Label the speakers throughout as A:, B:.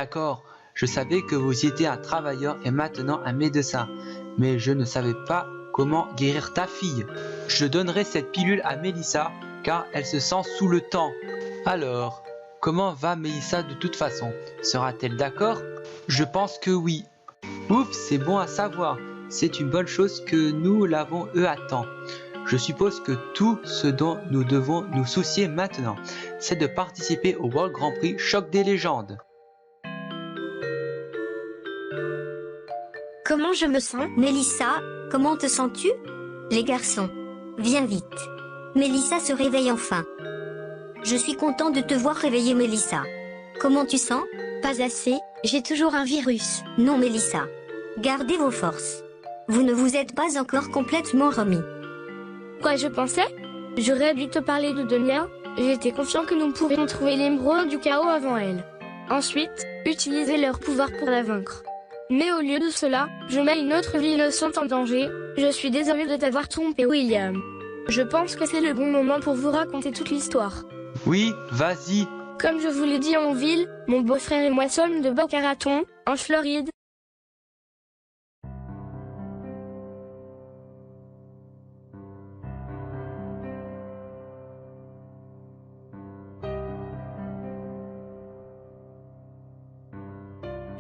A: D'accord, je savais que vous étiez un travailleur et maintenant un médecin, mais je ne savais pas comment guérir ta fille. Je donnerai cette pilule à Mélissa car elle se sent sous le temps. Alors, comment va Mélissa de toute façon? Sera-t-elle d'accord? Je pense que oui. Ouf, c'est bon à savoir. C'est une bonne chose que nous l'avons eu à temps. Je suppose que tout ce dont nous devons nous soucier maintenant, c'est de participer au World Grand Prix Choc des légendes.
B: Comment je me sens, Mélissa? Comment te sens-tu? Les garçons, viens vite. Mélissa se réveille enfin. Je suis content de te voir réveiller, Mélissa. Comment tu sens? Pas assez, j'ai toujours un virus. Non, Mélissa. Gardez vos forces. Vous ne vous êtes pas encore complètement remis.
C: Quoi, je pensais? J'aurais dû te parler de Donia. J'étais confiant que nous pourrions trouver l'émeraude du chaos avant elle. Ensuite, utiliser leur pouvoir pour la vaincre. Mais au lieu de cela, je mets une autre vie innocente en danger. Je suis désolé de t'avoir trompé, William. Je pense que c'est le bon moment pour vous raconter toute l'histoire.
A: Oui, vas-y.
C: Comme je vous l'ai dit en ville, mon beau-frère et moi sommes de Boca Raton, en Floride.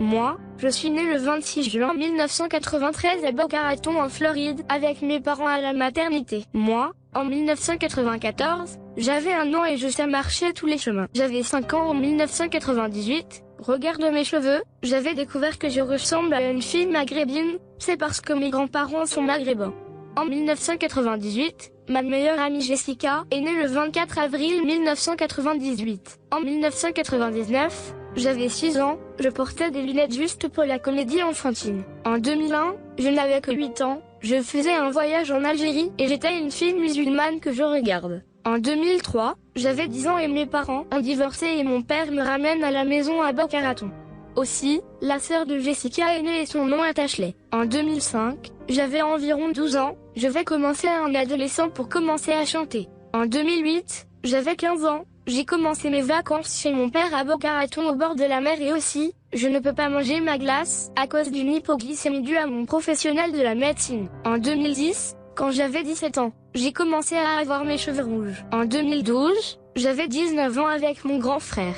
C: Moi, je suis né le 26 juin 1993 à Boca Raton en Floride, avec mes parents à la maternité. Moi, en 1994, j'avais 1 an et je sais marcher tous les chemins. J'avais 5 ans en 1998, regarde mes cheveux, j'avais découvert que je ressemble à une fille maghrébine, c'est parce que mes grands-parents sont maghrébins. En 1998, ma meilleure amie Jessica est née le 24 avril 1998. En 1999, j'avais 6 ans, je portais des lunettes juste pour la comédie enfantine. En 2001, je n'avais que 8 ans, je faisais un voyage en Algérie et j'étais une fille musulmane que je regarde. En 2003, j'avais 10 ans et mes parents ont divorcé et mon père me ramène à la maison à Boca Raton. Aussi, la sœur de Jessica est née et son nom est Ashley. En 2005, j'avais environ 12 ans, je vais commencer à un adolescent pour commencer à chanter. En 2008, j'avais 15 ans. J'ai commencé mes vacances chez mon père à Boca Raton au bord de la mer et aussi, je ne peux pas manger ma glace à cause d'une hypoglycémie due à mon professionnel de la médecine. En 2010, quand j'avais 17 ans, j'ai commencé à avoir mes cheveux rouges. En 2012, j'avais 19 ans avec mon grand frère.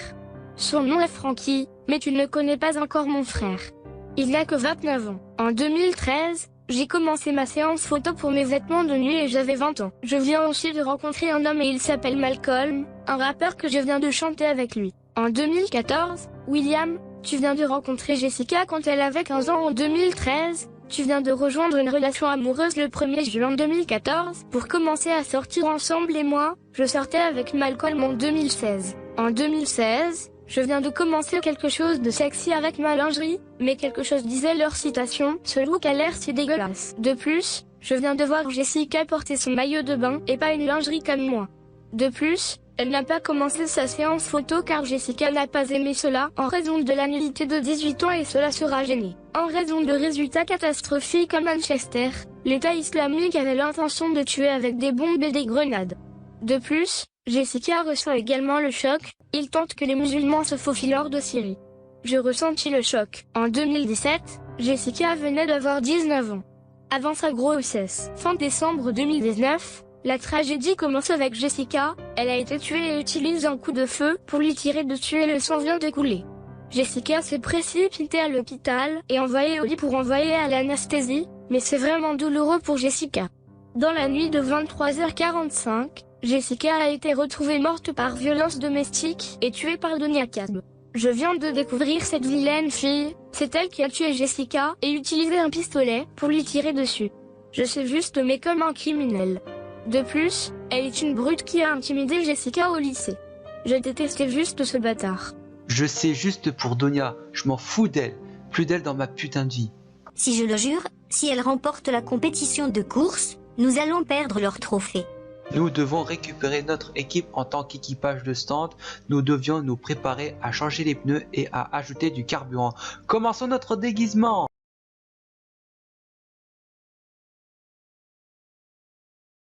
C: Son nom est Frankie, mais tu ne connais pas encore mon frère. Il n'a que 29 ans. En 2013, j'ai commencé ma séance photo pour mes vêtements de nuit et j'avais 20 ans. Je viens aussi de rencontrer un homme et il s'appelle Malcolm, un rappeur que je viens de chanter avec lui. En 2014, William, tu viens de rencontrer Jessica quand elle avait 15 ans. En 2013, tu viens de rejoindre une relation amoureuse le 1er juin 2014 pour commencer à sortir ensemble et moi, je sortais avec Malcolm en 2016. En 2016, je viens de commencer quelque chose de sexy avec ma lingerie, mais quelque chose disait leur citation, ce look a l'air si dégueulasse. De plus, je viens de voir Jessica porter son maillot de bain et pas une lingerie comme moi. De plus, elle n'a pas commencé sa séance photo car Jessica n'a pas aimé cela en raison de la nullité de 18 ans et cela sera gêné. En raison de résultats catastrophiques à Manchester, l'État islamique avait l'intention de tuer avec des bombes et des grenades. De plus, Jessica ressent également le choc, il tente que les musulmans se faufilent hors de Syrie. Je ressentis le choc. En 2017, Jessica venait d'avoir 19 ans. Avant sa grossesse. Fin décembre 2019, la tragédie commence avec Jessica, elle a été tuée et utilise un coup de feu pour lui tirer dessus et le sang vient de couler. Jessica s'est précipitée à l'hôpital et envoyée au lit pour envoyer à l'anesthésie, mais c'est vraiment douloureux pour Jessica. Dans la nuit de 23h45, Jessica a été retrouvée morte par violence domestique et tuée par Donia Casb. Je viens de découvrir cette vilaine fille, c'est elle qui a tué Jessica et utilisé un pistolet pour lui tirer dessus. Je sais juste mais comme un criminel. De plus, elle est une brute qui a intimidé Jessica au lycée. Je détestais juste ce bâtard.
A: Je sais juste pour Donia, je m'en fous d'elle, plus d'elle dans ma putain de vie.
B: Si je le jure, si elle remporte la compétition de course, nous allons perdre leur trophée.
A: Nous devons récupérer notre équipe en tant qu'équipage de stand. Nous devions nous préparer à changer les pneus et à ajouter du carburant. Commençons notre déguisement!